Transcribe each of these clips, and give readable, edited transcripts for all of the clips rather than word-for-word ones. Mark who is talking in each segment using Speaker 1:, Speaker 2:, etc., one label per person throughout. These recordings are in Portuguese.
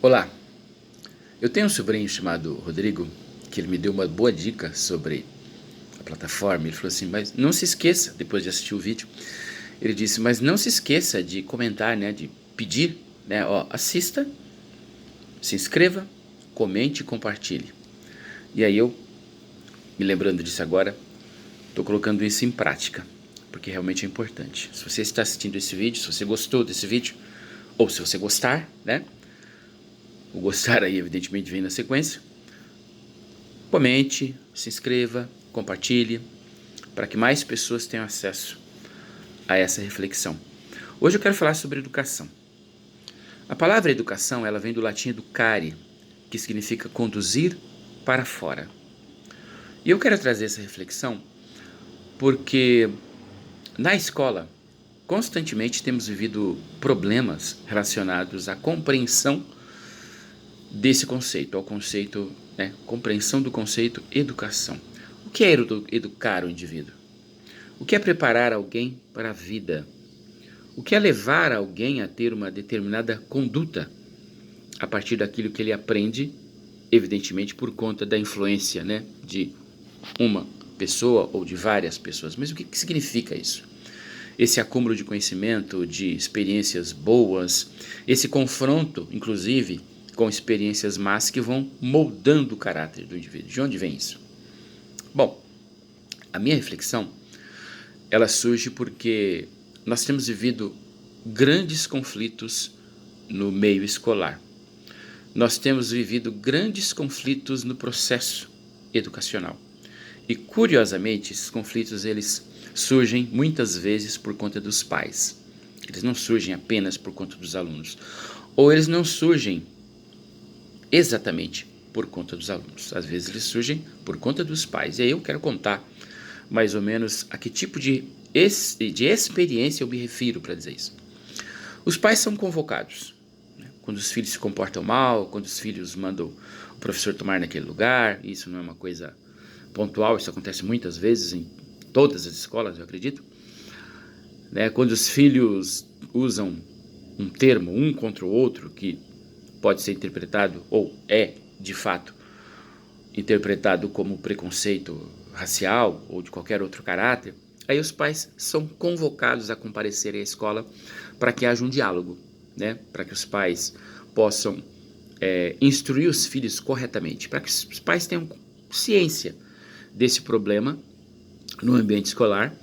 Speaker 1: Olá, eu tenho um sobrinho chamado Rodrigo, que ele me deu uma boa dica sobre a plataforma. Ele falou assim, mas não se esqueça, depois de assistir o vídeo, ele disse, mas não se esqueça de comentar, né, de pedir, né, ó, assista, se inscreva, comente e compartilhe. E aí eu, me lembrando disso agora, estou colocando isso em prática, porque realmente é importante. Se você está assistindo esse vídeo, se você gostou desse vídeo, ou se você gostar, né, o gostar aí evidentemente vem na sequência, comente, se inscreva, compartilhe, para que mais pessoas tenham acesso a essa reflexão. Hoje eu quero falar sobre educação. A palavra educação, ela vem do latim educare, que significa conduzir para fora. E eu quero trazer essa reflexão porque na escola constantemente temos vivido problemas relacionados à compreensão desse conceito, ao conceito, né, compreensão do conceito educação. O que é educar o indivíduo? O que é preparar alguém para a vida? O que é levar alguém a ter uma determinada conduta a partir daquilo que ele aprende, evidentemente por conta da influência, né, de uma pessoa ou de várias pessoas. Mas o que significa isso? Esse acúmulo de conhecimento, de experiências boas, esse confronto, inclusive, com experiências más que vão moldando o caráter do indivíduo. De onde vem isso? Bom, a minha reflexão, ela surge porque nós temos vivido grandes conflitos no meio escolar. Nós temos vivido grandes conflitos no processo educacional. E, curiosamente, esses conflitos, eles surgem muitas vezes por conta dos pais. Eles não surgem apenas por conta dos alunos. Ou eles não surgem exatamente por conta dos alunos. Às vezes eles surgem por conta dos pais. E aí eu quero contar mais ou menos a que tipo de experiência eu me refiro para dizer isso. Os pais são convocados, né? Quando os filhos se comportam mal, quando os filhos mandam o professor tomar naquele lugar. Isso não é uma coisa pontual, isso acontece muitas vezes em todas as escolas, eu acredito, né? Quando os filhos usam um termo um contra o outro que pode ser interpretado, ou é de fato interpretado como preconceito racial ou de qualquer outro caráter, aí os pais são convocados a comparecerem à escola para que haja um diálogo, né? Para que os pais possam instruir os filhos corretamente, para que os pais tenham ciência desse problema no ambiente escolar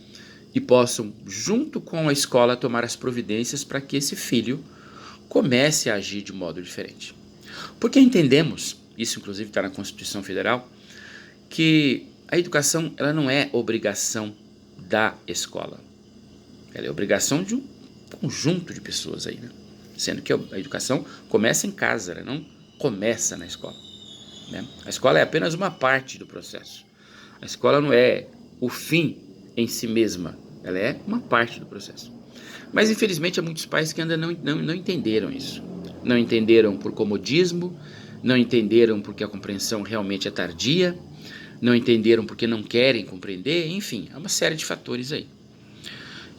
Speaker 1: e possam, junto com a escola, tomar as providências para que esse filho comece a agir de modo diferente. Porque entendemos, isso inclusive está na Constituição Federal, que a educação ela não é obrigação da escola. Ela é obrigação de um conjunto de pessoas aí, né? Sendo que a educação começa em casa, ela não começa na escola, né? A escola é apenas uma parte do processo. A escola não é o fim em si mesma, ela é uma parte do processo. Mas infelizmente há muitos pais que ainda não entenderam isso. Não entenderam por comodismo, não entenderam porque a compreensão realmente é tardia, não entenderam porque não querem compreender, enfim, há uma série de fatores aí.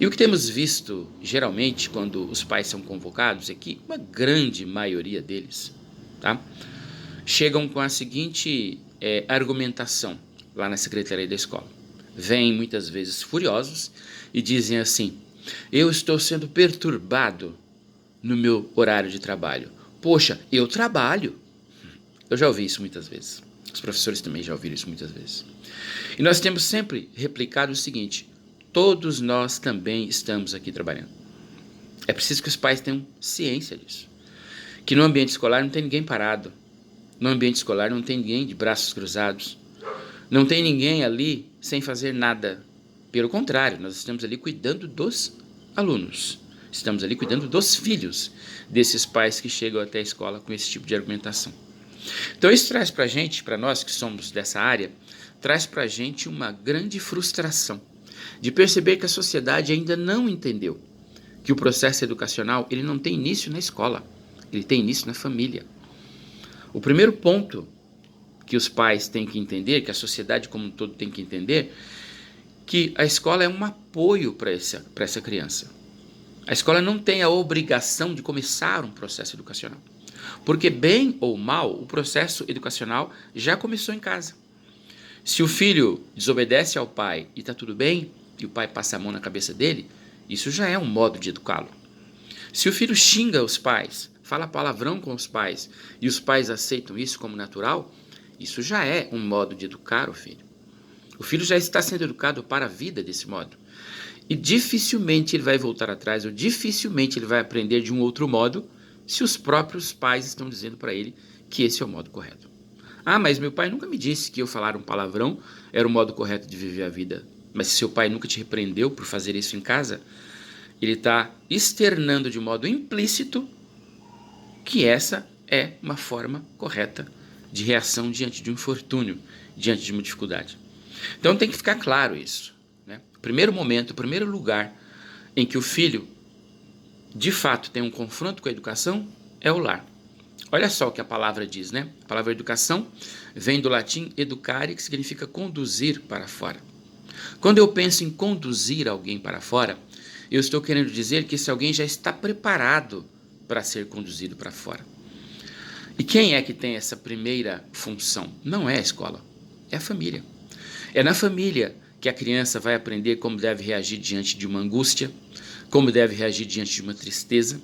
Speaker 1: E o que temos visto, geralmente, quando os pais são convocados, é que uma grande maioria deles, tá, chegam com a seguinte argumentação lá na secretaria da escola. Vêm muitas vezes furiosos e dizem assim: eu estou sendo perturbado no meu horário de trabalho. Poxa, eu trabalho. Eu já ouvi isso muitas vezes. Os professores também já ouviram isso muitas vezes. E nós temos sempre replicado o seguinte: todos nós também estamos aqui trabalhando. É preciso que os pais tenham ciência disso. Que no ambiente escolar não tem ninguém parado. No ambiente escolar não tem ninguém de braços cruzados. Não tem ninguém ali sem fazer nada. Pelo contrário, nós estamos ali cuidando dos alunos. Estamos ali cuidando dos filhos desses pais que chegam até a escola com esse tipo de argumentação. Então isso traz para a gente, para nós que somos dessa área, traz para a gente uma grande frustração de perceber que a sociedade ainda não entendeu que o processo educacional ele não tem início na escola, ele tem início na família. O primeiro ponto que os pais têm que entender, que a sociedade como um todo tem que entender, que a escola é um apoio para essa criança. A escola não tem a obrigação de começar um processo educacional. Porque, bem ou mal, o processo educacional já começou em casa. Se o filho desobedece ao pai e está tudo bem, e o pai passa a mão na cabeça dele, isso já é um modo de educá-lo. Se o filho xinga os pais, fala palavrão com os pais, e os pais aceitam isso como natural, isso já é um modo de educar o filho. O filho já está sendo educado para a vida desse modo. E dificilmente ele vai voltar atrás, ou dificilmente ele vai aprender de um outro modo, se os próprios pais estão dizendo para ele que esse é o modo correto. Ah, mas meu pai nunca me disse que eu falar um palavrão era o modo correto de viver a vida. Mas se seu pai nunca te repreendeu por fazer isso em casa, ele está externando de modo implícito que essa é uma forma correta de reação diante de um infortúnio, diante de uma dificuldade. Então tem que ficar claro isso, né? O primeiro momento, o primeiro lugar em que o filho de fato tem um confronto com a educação é o lar. Olha só o que a palavra diz, né? A palavra educação vem do latim educare, que significa conduzir para fora. Quando eu penso em conduzir alguém para fora, eu estou querendo dizer que esse alguém já está preparado para ser conduzido para fora. E quem é que tem essa primeira função? Não é a escola, é a família. É na família que a criança vai aprender como deve reagir diante de uma angústia, como deve reagir diante de uma tristeza,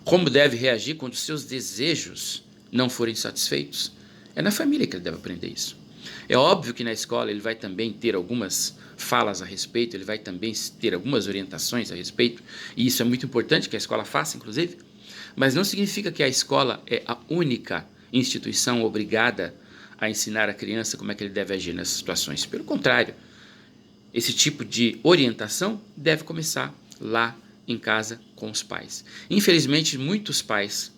Speaker 1: como deve reagir quando seus desejos não forem satisfeitos. É na família que ele deve aprender isso. É óbvio que na escola ele vai também ter algumas falas a respeito, ele vai também ter algumas orientações a respeito, e isso é muito importante que a escola faça, inclusive, mas não significa que a escola é a única instituição obrigada a ensinar a criança como é que ele deve agir nessas situações. Pelo contrário, esse tipo de orientação deve começar lá em casa com os pais. Infelizmente, muitos pais,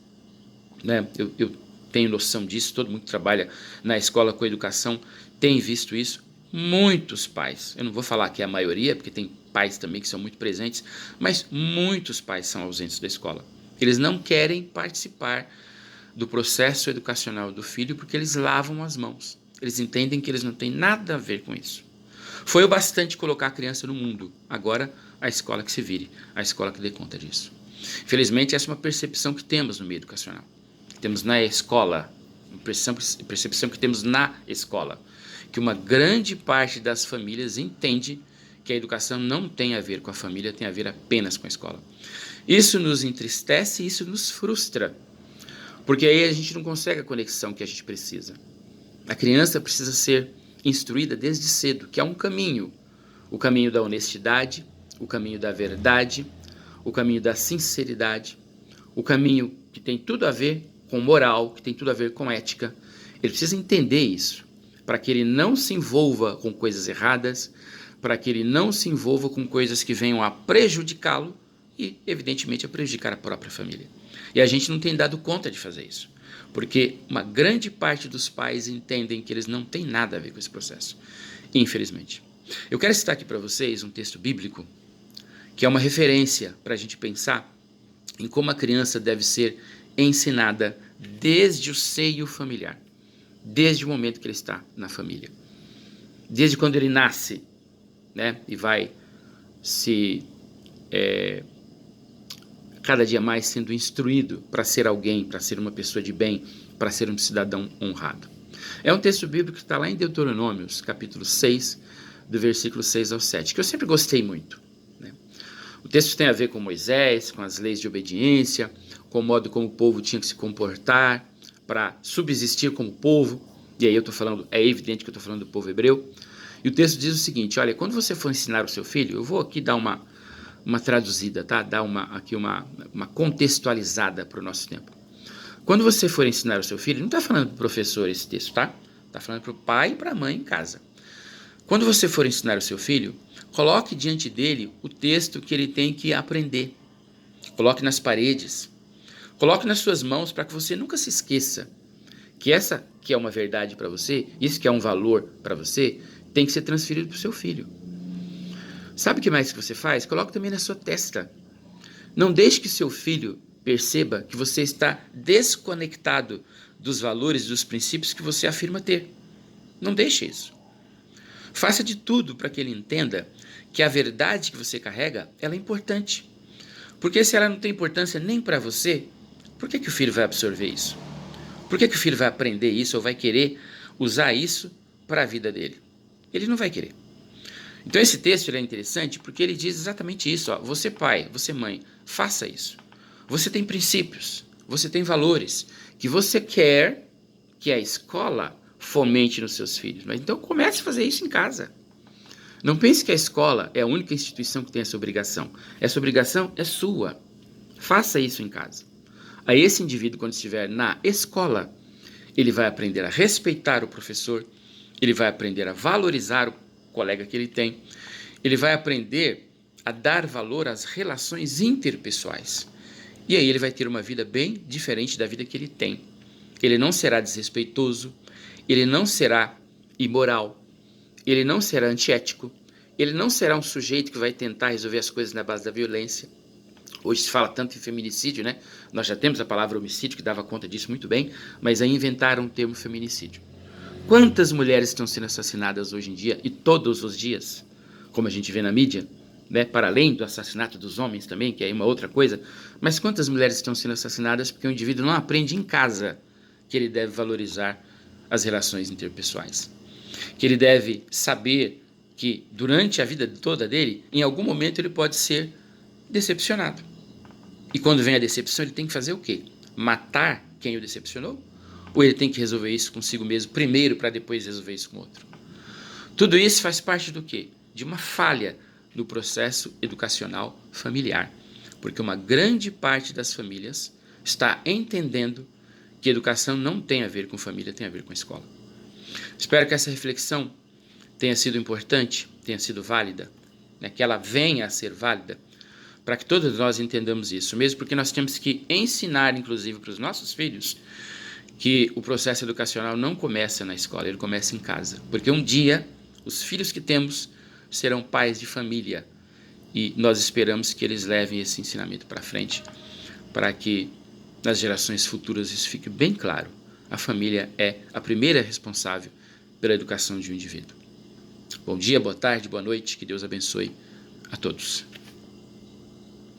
Speaker 1: né, eu tenho noção disso, todo mundo que trabalha na escola com educação tem visto isso, muitos pais, eu não vou falar que é a maioria, porque tem pais também que são muito presentes, mas muitos pais são ausentes da escola. Eles não querem participar do processo educacional do filho porque eles lavam as mãos. Eles entendem que eles não têm nada a ver com isso. Foi o bastante colocar a criança no mundo, agora a escola que se vire, a escola que dê conta disso. Infelizmente, essa é uma percepção que temos no meio educacional. Temos na escola, percepção que temos na escola, que uma grande parte das famílias entende que a educação não tem a ver com a família, tem a ver apenas com a escola. Isso nos entristece e isso nos frustra, porque aí a gente não consegue a conexão que a gente precisa. A criança precisa ser instruída desde cedo, que há um caminho, o caminho da honestidade, o caminho da verdade, o caminho da sinceridade, o caminho que tem tudo a ver com moral, que tem tudo a ver com ética. Ele precisa entender isso, para que ele não se envolva com coisas erradas, para que ele não se envolva com coisas que venham a prejudicá-lo e, evidentemente, a prejudicar a própria família. E a gente não tem dado conta de fazer isso, porque uma grande parte dos pais entendem que eles não têm nada a ver com esse processo, infelizmente. Eu quero citar aqui para vocês um texto bíblico que é uma referência para a gente pensar em como a criança deve ser ensinada desde o seio familiar, desde o momento que ele está na família, desde quando ele nasce, né, e vai se cada dia mais sendo instruído para ser alguém, para ser uma pessoa de bem, para ser um cidadão honrado. É um texto bíblico que está lá em Deuteronômios, capítulo 6, do versículo 6 ao 7, que eu sempre gostei muito, né? O texto tem a ver com Moisés, com as leis de obediência, com o modo como o povo tinha que se comportar para subsistir como povo, e aí eu estou falando, é evidente que eu estou falando do povo hebreu, e o texto diz o seguinte: olha, quando você for ensinar o seu filho, eu vou aqui dar uma traduzida, tá? Dar uma contextualizada para o nosso tempo. Quando você for ensinar o seu filho, não está falando para o professor esse texto, tá? Está falando para o pai e para a mãe em casa. Quando você for ensinar o seu filho, coloque diante dele o texto que ele tem que aprender. Coloque nas paredes. Coloque nas suas mãos para que você nunca se esqueça que essa que é uma verdade para você, isso que é um valor para você, tem que ser transferido para o seu filho. Sabe o que mais que você faz? Coloque também na sua testa. Não deixe que seu filho perceba que você está desconectado dos valores e dos princípios que você afirma ter. Não deixe isso. Faça de tudo para que ele entenda que a verdade que você carrega, ela é importante. Porque se ela não tem importância nem para você, Por que o filho vai absorver isso? Por que o filho vai aprender isso ou vai querer usar isso para a vida dele? Ele não vai querer. Então esse texto é interessante porque ele diz exatamente isso. Ó, você pai, você mãe, faça isso. Você tem princípios, você tem valores que você quer que a escola fomente nos seus filhos. Mas então comece a fazer isso em casa. Não pense que a escola é a única instituição que tem essa obrigação. Essa obrigação é sua. Faça isso em casa. Aí esse indivíduo, quando estiver na escola, ele vai aprender a respeitar o professor, ele vai aprender a valorizar o colega que ele tem, ele vai aprender a dar valor às relações interpessoais. E aí ele vai ter uma vida bem diferente da vida que ele tem. Ele não será desrespeitoso, ele não será imoral, ele não será antiético, ele não será um sujeito que vai tentar resolver as coisas na base da violência. Hoje se fala tanto em feminicídio, né? Nós já temos a palavra homicídio, que dava conta disso muito bem, mas aí inventaram o termo feminicídio. Quantas mulheres estão sendo assassinadas hoje em dia, e todos os dias, como a gente vê na mídia, né? Para além do assassinato dos homens também, que é uma outra coisa, mas quantas mulheres estão sendo assassinadas porque o indivíduo não aprende em casa que ele deve valorizar as relações interpessoais, que ele deve saber que durante a vida toda dele, em algum momento ele pode ser decepcionado. E quando vem a decepção, ele tem que fazer o quê? Matar quem o decepcionou? Ou ele tem que resolver isso consigo mesmo primeiro para depois resolver isso com outro? Tudo isso faz parte do quê? De uma falha no processo educacional familiar. Porque uma grande parte das famílias está entendendo que educação não tem a ver com família, tem a ver com escola. Espero que essa reflexão tenha sido importante, tenha sido válida, né? Que ela venha a ser válida, para que todos nós entendamos isso, mesmo porque nós temos que ensinar, inclusive, para os nossos filhos, que o processo educacional não começa na escola, ele começa em casa. Porque um dia, os filhos que temos serão pais de família, e nós esperamos que eles levem esse ensinamento para frente, para que nas gerações futuras isso fique bem claro. A família é a primeira responsável pela educação de um indivíduo. Bom dia, boa tarde, boa noite, que Deus abençoe a todos.